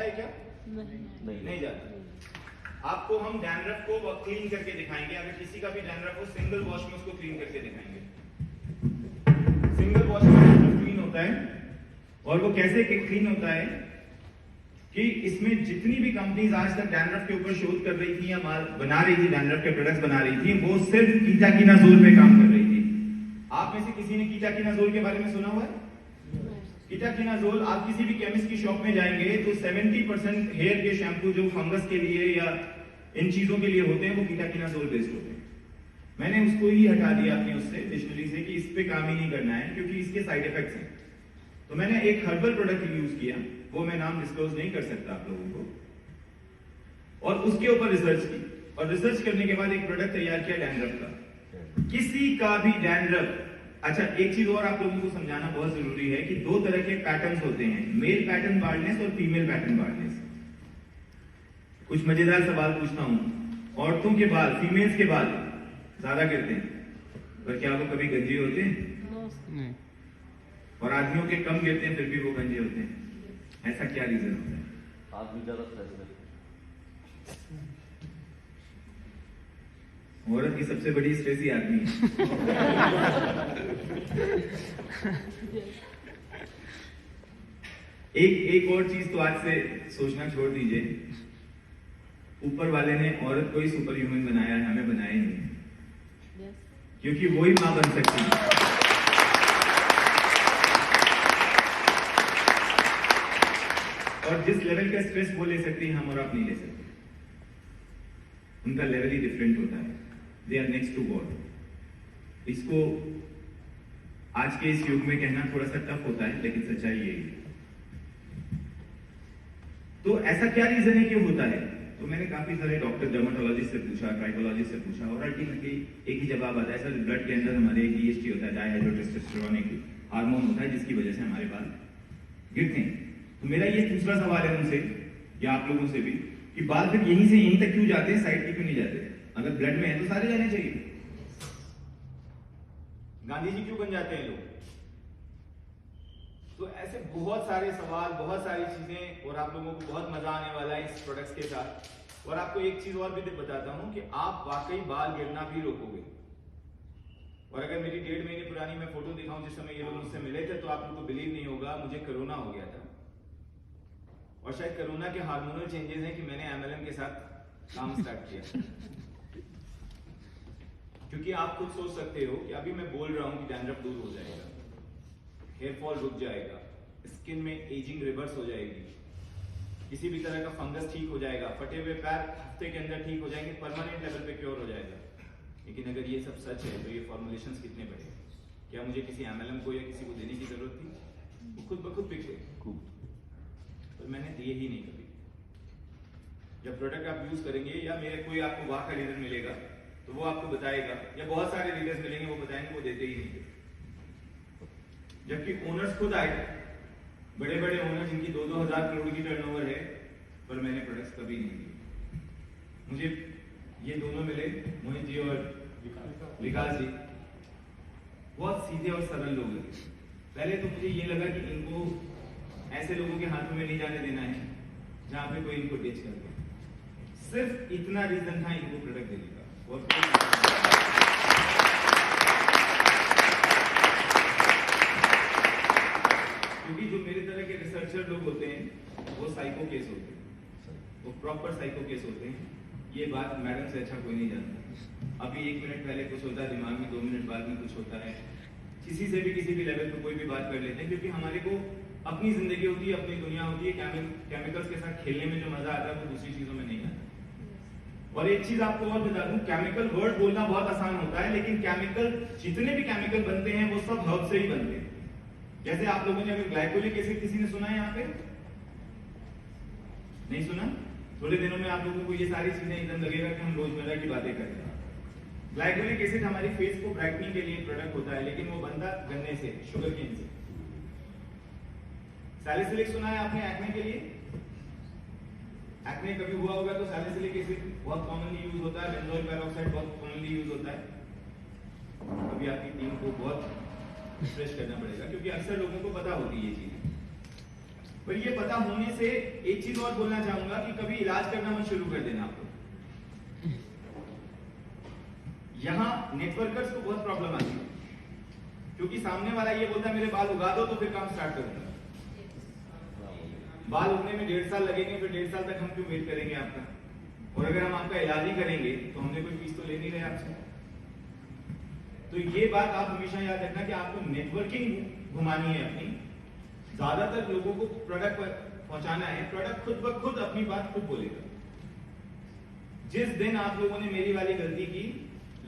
है क्या? नहीं जाता। आपको हम डैंड्रफ को क्लीन करके दिखाएंगे। अगर किसी का भी डैंड्रफ हो, सिंगल वॉश में उसको क्लीन करके दिखाएंगे। सिंगल वॉश में डैंड्रफ क्लीन होता है, और वो कैसे क्लीन होता है कि इसमें जितनी भी कंपनीज आज तक डैंड्रफ के ऊपर शोध कर रही थी या बना रही थी, डैंड्रफ के प्रोडक्ट्स बना रही थी, वो सिर्फ कीटाकिनाजोल पे काम कर रही थी। आप में से किसी ने कीटाकिनाजोल के बारे में सुना हुआ है? कीटाकिनाजोल, आप किसी भी केमिस्ट की शॉप में जाएंगे तो 70% हेयर के शैम्पू जो फंगस के लिए या इन चीजों के लिए होते हैं वो कीटाकिनाजोल बेस्ड होते हैं। मैंने उसको ही हटा दिया अपने उससे डिक्शनरी से कि इस पे काम ही नहीं करना है, क्योंकि इसके साइड इफेक्ट्स हैं। तो मैंने एक हर्बल प्रोडक्ट यूज किया, वो मैं नाम डिस्क्लोज नहीं कर सकता आप लोगों को, और उसके ऊपर रिसर्च की, और रिसर्च करने के बाद एक प्रोडक्ट तैयार किया डैंड्रफ का। किसी का भी डैंड्रफ, अच्छा एक चीज और आप लोगों को समझाना बहुत जरूरी है कि दो तरह के पैटर्न्स होते हैं, मेल पैटर्न बार्डनेस और फीमेल पैटर्न बार्डनेस। कुछ मजेदार सवाल पूछता हूं, औरतों के बाल, फीमेल्स के बाल ज्यादा गिरते हैं, पर क्या वो कभी गंजे होते हैं? नहीं। और आदमियों के कम गिरते हैं फिर भी वो गंजे होते हैं, ऐसा क्या रीजन होता है? आदमी ज्यादा स्ट्रेस है। औरत की सबसे बड़ी स्ट्रेस ही आदमी है। एक और चीज तो आज से सोचना छोड़ दीजिए, ऊपर वाले ने औरत को ही सुपर ह्यूमन बनाया है, हमें बनाया ही नहीं, क्योंकि वो ही मां बन सकती है। और जिस लेवल का स्ट्रेस वो ले सकती है, हम और आप नहीं ले सकते। उनका लेवल ही डिफरेंट होता है। They are next to God. इसको आज के इस युग में कहना थोड़ा सा टफ होता है, लेकिन सच्चाई यही है। तो ऐसा क्या रीजन है क्यों होता है? तो मैंने काफी सारे डॉक्टर, डर्मेटोलॉजिस्ट से पूछा, ट्राइकोलॉजिस्ट से पूछा, और अल्टीमेटली एक ही जवाब आता है, सर ब्लड के अंदर हमारे एक DHT होता है, डायहाइड्रोटेस्टोस्टेरोन एक हार्मोन होता है, जिसकी वजह से हमारे बाल गिरते हैं। तो मेरा ये दूसरा सवाल है उनसे या आप लोगों से भी कि बाल फिर यहीं से यहीं तक क्यों जाते हैं, साइड पे क्यों नहीं जाते? अगर ब्लड में है तो सारे जाने चाहिए। गांधी जी क्यों बन जाते हैं लोग? तो ऐसे बहुत सारे सवाल, बहुत सारी चीजें, और आप लोगों को बहुत मजा आने वाला है इस प्रोडक्ट्स के साथ। और आपको एक चीज और भी बताता हूं कि आप वाकई बाल गिरना भी रोकोगे। और अगर मेरी 1.5 महीने पुरानी मैं फोटो दिखाऊं जिस समय ये लोग मुझसे मिले थे, तो आप लोगों को बिलीव नहीं होगा, मुझे कोरोना हो गया था। और शायद कोरोना के हार्मोनल चेंजेस हैं कि मैंने MLM के साथ काम स्टार्ट किया। क्योंकि आप खुद सोच सकते हो कि अभी मैं बोल रहा हूं कि डैंड्रफ दूर हो जाएगा, हेयर फॉल रुक जाएगा, स्किन में एजिंग रिवर्स हो जाएगी, किसी भी तरह का फंगस ठीक हो जाएगा, फटे हुए पैर हफ्ते के अंदर ठीक हो जाएंगे, परमानेंट लेवल पे क्योर हो जाएगा। लेकिन अगर ये सब सच है तो ये फॉर्मुलेशंस कितने बड़े? क्या मुझे किसी MLM को या किसी को देने की जरूरत थी? वो खुद ब खुद बिक गए, पर मैंने दिए ही नहीं कभी। जब प्रोडक्ट आप यूज करेंगे, या मेरे कोई आपको वहां का लीडर मिलेगा तो वो आपको बताएगा, या बहुत सारे लीडर्स मिलेंगे वो बताएंगे, वो देते ही नहीं। जबकि ओनर्स खुद आए, बड़े बड़े ओनर जिनकी 2-2 हजार करोड़ की टर्नओवर है, पर मैंने प्रोडक्ट्स कभी नहीं दिए। मुझे ये दोनों मिले, मोहित जी और विकास जी, बहुत सीधे और सरल लोग हैं। पहले तो मुझे ये लगा कि इनको ऐसे लोगों के हाथों में नहीं जाने देना है जहां पे कोई इनको टेच कर दे। सिर्फ इतना रीजन था इनको प्रोडक्ट देने का। और क्योंकि जो मेरे तरह के रिसर्चर लोग होते हैं वो साइको केस होते हैं, वो प्रॉपर साइको केस होते हैं। ये बात मैडम से अच्छा कोई नहीं जानता। अभी 1 मिनट पहले कुछ होता है दिमाग में, 2 मिनट बाद में कुछ होता है। किसी से भी किसी भी लेवल पे कोई भी बात कर लेते हैं, क्योंकि हमारे को अपनी जिंदगी होती है, अपनी दुनिया होती है। केमिकल्स के साथ खेलने में जो मजा आता है वो दूसरी चीजों में नहीं आता। और एक चीज आपको और बता दूं, केमिकल वर्ड बोलना बहुत आसान होता है, लेकिन केमिकल, जितने भी केमिकल बनते हैं वो सब हर्ब से ही बनते हैं। जैसे आप लोगों ने अभी ग्लाइकोलिक एसिड किसी ने सुना है यहाँ पे? नहीं सुना? थोड़े दिनों में आप लोगों को ये सारी चीजें एकदम लगेगा कि हम रोजमर्रा की बातें कर रहे हैं। ग्लाइकोलिक एसिड हमारी फेस को ब्राइटनिंग के लिए प्रोडक्ट होता है, लेकिन वो बनता गन्ने से, शुगर केन से। सैलिसिलिक सुना है आपने एक्ने के लिए? एक्ने कभी हुआ होगा तो सैलिसिलिक एसिड बहुत कॉमनली यूज होता है, बेंजोइल पेरोक्साइड बहुत कॉमनली यूज होता है। अभी आपकी टीम को बहुत रिफ्रेश करना पड़ेगा, क्योंकि अक्सर लोगों को पता होती है ये चीज। पर ये पता होने से एक चीज और बोलना चाहूंगा कि कभी इलाज करना मत शुरू कर देना आपको। यहां नेटवर्कर्स को बहुत प्रॉब्लम आती है, क्योंकि सामने वाला ये बोलता है मेरे बाल उगा दो तो फिर काम स्टार्ट करूंगा। बाल उगने में 1.5 साल लगेंगे, फिर 1.5 साल तक हम क्यों वेट करेंगे आपका? और अगर हम आपका इलाज ही करेंगे तो हमने कोई फीस तो ले नहीं रहे आपसे। तो ये बात आप हमेशा याद रखना कि आपको नेटवर्किंग घुमानी है अपनी। ज्यादातर लोगों को प्रोडक्ट पहुंचाना है, प्रोडक्ट खुद ब खुद अपनी बात खुद बोलेगा। जिस दिन आप लोगों ने मेरी वाली गलती की,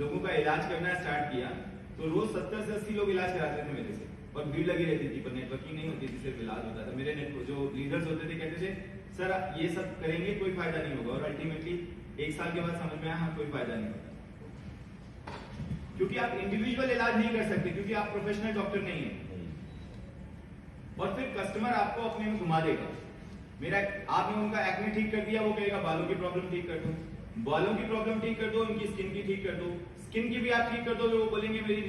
लोगों का इलाज करना स्टार्ट किया, तो रोज 70 से 80 लोग इलाज कराते थे मेरे से, और भीड़ लगी रहती थी, पर नेटवर्किंग नहीं होती थी, सिर्फ इलाज होता था। मेरे जो लीडर्स होते थे कहते थे सर ये सब करेंगे कोई फायदा नहीं होगा, और अल्टीमेटली 1 साल के बाद समझ में आया हाँ कोई फायदा नहीं होगा, क्योंकि आप इंडिविजुअल इलाज नहीं कर सकते, क्योंकि आप प्रोफेशनल डॉक्टर नहीं है। और फिर कस्टमर आपको अपने में घुमा देगा। मेरा आपने उनका एक्ने ठीक कर दिया, वो कहेगा बालों की प्रॉब्लम ठीक कर दो, बालों की प्रॉब्लम ठीक कर दो, उनकी स्किन की ठीक कर दो, स्किन की भी आप ठीक कर दो, वो बोलेंगे मेरी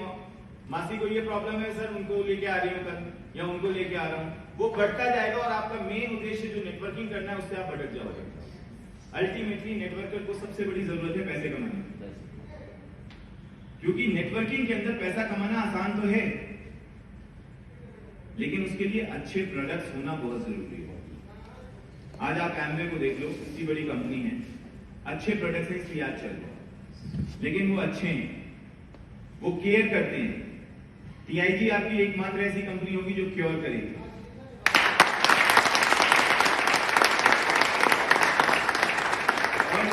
मासी को ये प्रॉब्लम है सर, उनको लेके आ रही हूँ कल, या उनको लेके आ रहा हूँ। वो बढ़ता जाएगा और आपका मेन उद्देश्य जो नेटवर्किंग करना है उससे आप भटक जाओगे। अल्टीमेटली नेटवर्कर को सबसे बड़ी जरूरत है पैसे कमाने की, क्योंकि नेटवर्किंग के अंदर पैसा कमाना आसान तो है, लेकिन उसके लिए अच्छे प्रोडक्ट्स होना बहुत जरूरी है। आज आप एमवे को देख लो, इतनी बड़ी कंपनी है, अच्छे प्रोडक्ट्स हैं इसलिए आज चल रहा है, लेकिन वो अच्छे हैं, वो केयर करते हैं। टीआईजी आपकी एकमात्र ऐसी कंपनी होगी जो क्योर करेगी। और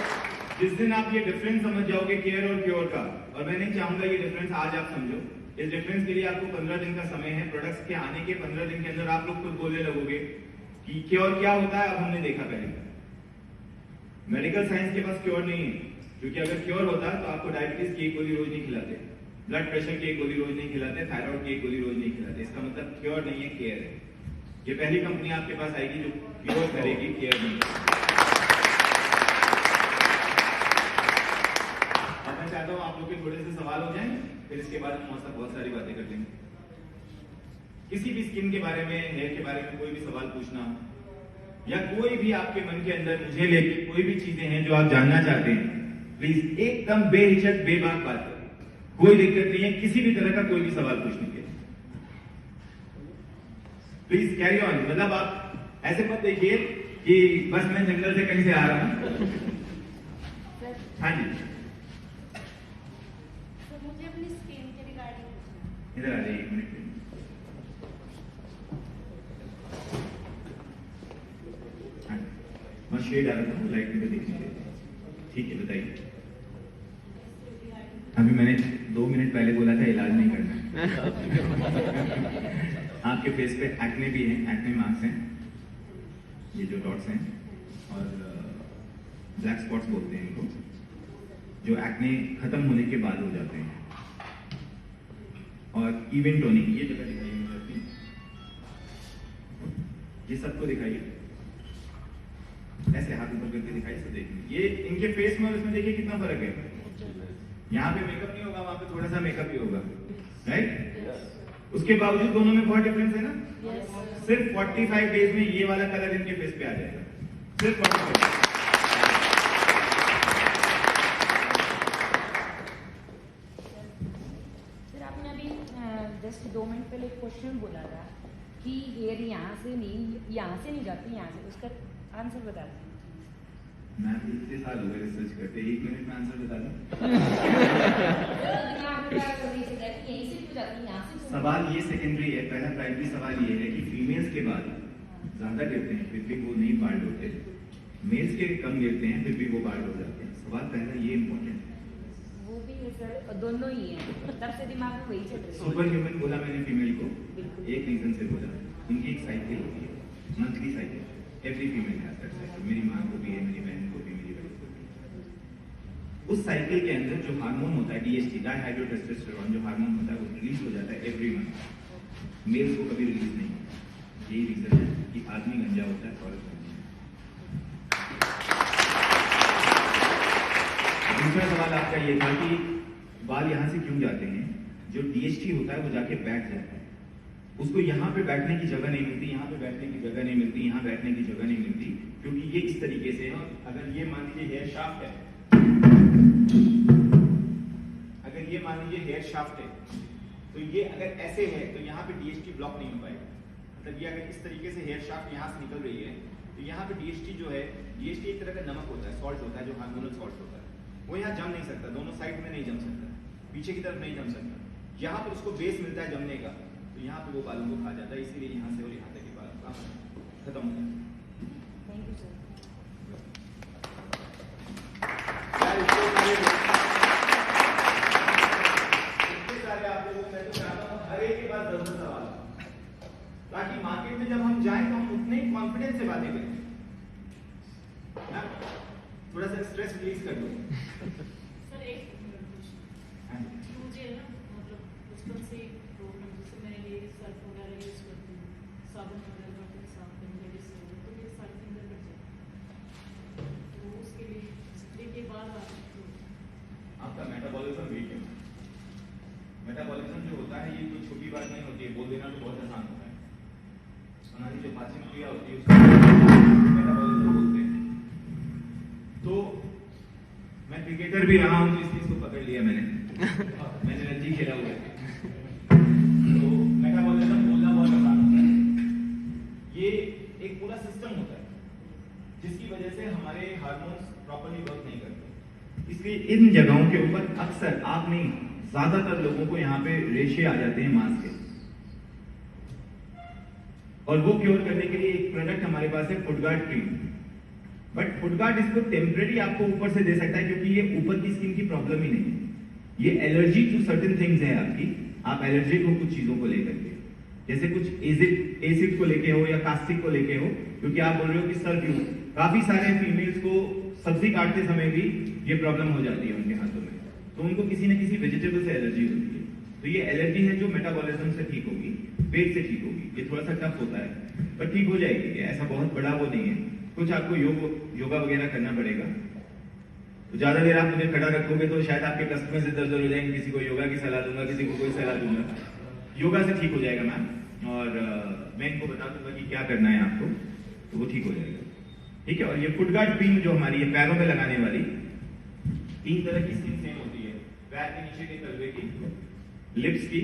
जिस दिन आप ये डिफरेंस समझ जाओगे केयर और क्योर का, और मैं नहीं चाहूंगा ये डिफरेंस आज आप समझो, इस डिफरेंस के लिए आपको 15 दिन का समय है। प्रोडक्ट्स के आने के 15 दिन के अंदर आप लोग खुद बोलने लगोगे कि क्योर क्या होता है। अब हमने देखा पहले मेडिकल साइंस के पास क्योर नहीं है, क्योंकि अगर क्योर होता तो आपको डायबिटीज की एक गोली रोज नहीं खिलाते, ब्लड प्रेशर की एक गोली रोज नहीं खिलाते, थायराइड की एक गोली रोज नहीं खिलाते। इसका मतलब क्योर नहीं है, केयर है। ये पहली कंपनी आपके पास आएगी जो क्योर करेगी, केयर नहीं। अब मैं चाहता हूँ आप लोग के थोड़े से सवाल हो जाएं, फिर इसके बाद हम बहुत सारी बातें कर लेंगे। किसी भी स्किन के बारे में, हेयर के बारे में कोई भी सवाल पूछना हो, या कोई भी आपके मन के अंदर मुझे लेके कोई भी चीजें हैं जो आप जानना चाहते हैं, प्लीज एकदम बेहिचक बेबाक बात करें, कोई दिक्कत नहीं है किसी भी तरह का कोई भी सवाल पूछने के। Please carry on. मतलब आप ऐसे मत देखिए कि बस मैं जंगल से कहीं से आ रहा हूं। हाँ जी, मुझे अपनी स्किन के रिगार्डिंग इधर आ जाइए एक मिनट। मैं शेड आ रहा था लाइट में देखने के लिए। ठीक है, बताइए। अभी मैंने 2 मिनट पहले बोला था इलाज नहीं करना है। आपके फेस पे एक्ने भी है, एक्ने मार्क्स हैं, ये जो डॉट्स हैं, और ब्लैक स्पॉट्स बोलते हैं इनको, जो एक्ने खत्म होने के बाद हो जाते हैं। और इवन टोनिंग, ये जगह दिखाइए मुझे अपनी, ये सबको दिखाइए, ऐसे हाथ ऊपर करके दिखाइए, सब देखिए। ये इनके फेस में और इसमें देखिए कितना फर्क है। यहाँ पे मेकअप नहीं होगा, वहां पे थोड़ा सा मेकअप ही होगा, राइट? उसके बावजूद दोनों में बहुत डिफरेंस है ना। सिर्फ 45 डेज में ये वाला कलर इनके फेस पे आ जाएगा, सिर्फ 45। सर आपने अभी जस्ट 2 मिनट पहले एक क्वेश्चन बोला था कि हेयर यहाँ से नहीं जाती, यहाँ से, उसका आंसर बता दीजिए। मैं इतने साल हो गए रिसर्च करते, 1 मिनट में आंसर बता दूं। सवाल ये सेकेंडरी है, पहला प्राइमरी सवाल ये है कि फीमेल्स के बाल ज्यादा गिरते हैं फिर भी वो नहीं बाल्ड होते, मेल्स के कम गिरते हैं फिर भी वो बाल्ड हो जाते हैं। सवाल पहला ये इम्पोर्टेंट है। वो भी है सर, दोनों ही है, तब से दिमाग में वही चल रहा है। सुपर ह्यूमन बोला मैंने फीमेल को, एक रीजन से बोला, उनकी एक साइकिल होती है, monthly cycle. Every female has that cycle, मेरी माँ को भी है, मेरी बहन को भी, मेरी बहन को भी। उस साइकिल के अंदर जो हार्मोन होता है डीएचटी, डाइहाइड्रोटेस्टोस्टेरोन, जो हार्मोन होता है वो रिलीज हो जाता है एवरी मंथ। मेल्स को कभी रिलीज नहीं होता। यही रीजन है कि आदमी गंजा होता है, औरत गंजी। दूसरा सवाल आपका ये था कि बाल यहाँ से क्यों जाते हैं। जो डीएचटी होता है वो जाके बैठ जाता है, उसको यहाँ पे बैठने की जगह नहीं मिलती, यहाँ पे बैठने की जगह नहीं मिलती, यहाँ बैठने की जगह नहीं मिलती, क्योंकि ये इस तरीके से है। अगर ये मान लीजिए हेयर शाफ्ट है, अगर ये मान लीजिए हेयर शाफ्ट है, तो ये अगर ऐसे है तो यहाँ पे डीएसटी ब्लॉक नहीं हो पाएगा। मतलब ये अगर इस तरीके से हेयर शाफ्ट यहाँ से निकल रही है तो यहाँ पे डीएसटी जो है, डीएसटी एक तरह का नमक होता है, सॉल्ट होता है, जो हार्मोनल सॉल्ट होता है, वो यहाँ जम नहीं सकता, दोनों साइड में नहीं जम सकता, पीछे की तरफ नहीं जम सकता। यहाँ पर उसको बेस मिलता है जमने का, तो यहाँ पे वो बालों को खा जाता है, इसीलिए यहाँ से और यहाँ तक के बाल का खत्म हो जाता है। Thank you sir. आप लोगों को मैं तो चाहता हूँ हर एक के बाद 10 सवाल, ताकि मार्केट में जब हम जाएं तो हम उतने ही कॉन्फिडेंस से बातें करें ना, थोड़ा सा स्ट्रेस रिलीज कर दो। सर एक मुझे ना मतलब बचपन से प्रॉब्लम, जैसे मैं ये सर्फ वगैरह यूज करती हूँ, साबुन वगैरह का फिर साफ करने के लिए तो मेरे सारे फिंगर कट जाते हैं, तो उसके लिए स्प्रे के बाद आपका मेटाबॉलिज्म वीक है। मेटाबॉलिज्म जो होता है ये कोई छोटी बात नहीं होती है, बोल देना तो बहुत आसान होता है। हमारी जो पाचन क्रिया होती है उसको मेटाबॉलिज्म बोलते हैं। तो मैं क्रिकेटर भी रहा हूँ तो इसलिए इसको पकड़ लिया मैंने रणजी खेला हुआ है। तो मेटाबॉलिज्म बोलना बहुत आसान होता है। ये एक पूरा सिस्टम होता है जिसकी वजह से हमारे हार्मोन्स प्रॉपर्ली वर्क नहीं करते, इसलिए इन जगहों के ऊपर अक्सर आप नहीं, ज्यादातर लोगों को यहाँ पे रेशे आ जाते हैं मांस के, और वो क्योर करने के लिए एक प्रोडक्ट हमारे पास है फुटगार्ड क्रीम। बट फुटगार्ड इसको टेम्परेरी आपको ऊपर से दे सकता है, क्योंकि ये ऊपर की स्किन की प्रॉब्लम ही नहीं है, ये एलर्जी टू सर्टेन थिंग्स है आपकी, आप एलर्जिक हो कुछ चीजों को लेकर के, जैसे कुछ एसिड को लेके हो या कास्टिक को लेके हो, क्योंकि आप बोल रहे हो कि सर क्यों, काफी सारे फीमेल्स को सब्जी काटते समय भी ये प्रॉब्लम हो जाती है उनके हाथों में, तो उनको किसी न किसी वेजिटेबल से एलर्जी होती है। तो ये एलर्जी है जो मेटाबॉलिज्म से ठीक होगी, पेट से ठीक होगी, ये थोड़ा सा टफ होता है पर ठीक हो जाएगी, ऐसा बहुत बड़ा वो नहीं है। कुछ आपको योगा वगैरह करना पड़ेगा, तो ज्यादा देर आप मुझे खड़ा रखोगे तो शायद आपके कस्टमर से दर्द हो जाएंगे, किसी को योगा की सलाह दूंगा, किसी को कोई सलाह दूंगा, योगा से ठीक हो जाएगा मैम, और मैं इनको बता दूंगा कि क्या करना है आपको, तो वो ठीक हो जाएगा, ठीक है। और ये फुटगार्ड क्रीम जो हमारी है पैरों में लगाने वाली, 3 तरह की स्किन सेम होती है, पैर के नीचे के तलवे की, लिप्स की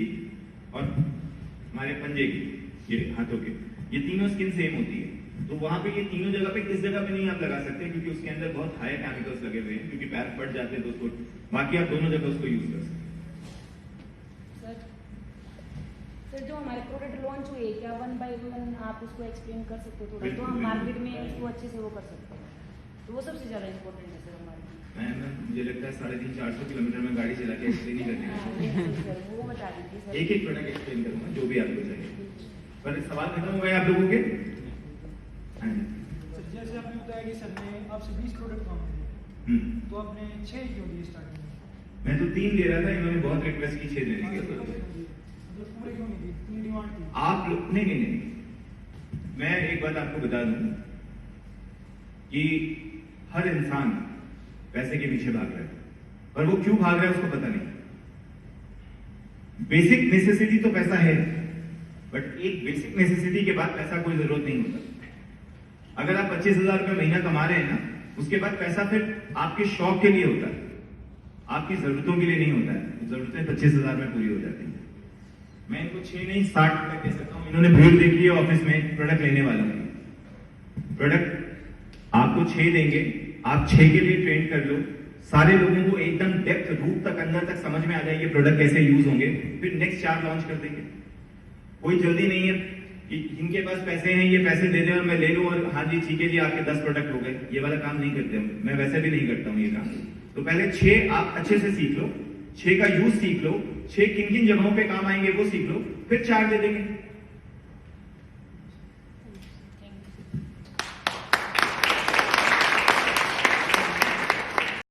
और हमारे पंजे की, ये हाथों के, ये तीनों स्किन सेम होती है। तो वहां पे ये तीनों जगह पे, इस जगह पे नहीं आप लगा सकते क्योंकि उसके अंदर बहुत हाई केमिकल्स लगे हुए हैं, क्योंकि पैर फट जाते हैं तो उसको, बाकी आप दोनों जगह उसको यूज कर सकते हैं। सर जो हमारे प्रोडक्ट लॉन्च हुए, क्या 1 by 1 आप उसको एक्सप्लेन कर सकते हो थोड़ा, तो हम मार्केट में उसको अच्छे से वो कर सकते हैं, तो वो सबसे ज्यादा इम्पोर्टेंट है सर हमारे लिए। मुझे लगता है 350-400 किलोमीटर में गाड़ी चला के एक्सप्लेन नहीं करनी सर वो बता दीजिए सर। एक प्रोडक्ट एक्सप्लेन करूंगा जो भी आपको चाहिए, पर सवाल खत्म हो गए आप लोगों के? हाँ जी सर, जैसे आपने बताया कि सर ने आपसे 20 प्रोडक्ट मांगे थे, तो आपने 6 क्यों दिए स्टार्टिंग में? मैं तो 3 दे रहा था, इन्होंने बहुत रिक्वेस्ट की 6 देने की। मतलब पूरे क्यों नहीं दिए? इतनी डिमांड थी। आप नहीं, मैं एक बात आपको बता दूं कि हर इंसान पैसे के पीछे भाग रहा है, पर वो क्यों भाग रहा है उसको पता नहीं। बेसिक नेसेसिटी तो पैसा है, बट एक बेसिक नेसेसिटी के बाद पैसा कोई जरूरत नहीं होता। अगर आप 25,000 रुपये महीना कमा रहे हैं ना, उसके बाद पैसा फिर आपके शौक के लिए होता है, आपकी जरूरतों के लिए नहीं होता है। जरूरतें 25,000 में पूरी हो जाती हैं। मैं इनको 6 नहीं 60 रुपए दे सकता हूँ। इन्होंने भीड़ देखी है ऑफिस में, प्रोडक्ट लेने वालों की, प्रोडक्ट आपको 6 देंगे, आप 6 के लिए ट्रेन कर लो, सारे लोगों को एकदम डेप्थ रूट तक अंदर तक समझ में आ जाए ये प्रोडक्ट कैसे यूज होंगे, फिर नेक्स्ट 4 लॉन्च कर देंगे। कोई जल्दी नहीं है कि इनके पास पैसे हैं, ये पैसे दे दें और मैं ले लूं और हाँ जी ठीक है जी आपके 10 प्रोडक्ट हो गए। ये वाला काम नहीं करते हम, मैं वैसे भी नहीं करता हूँ ये काम। तो पहले 6 आप अच्छे से सीख लो, 6 का यूज सीख लो, 6 किन किन जगहों पे काम आएंगे वो सीख लो, फिर 4 दे देंगे।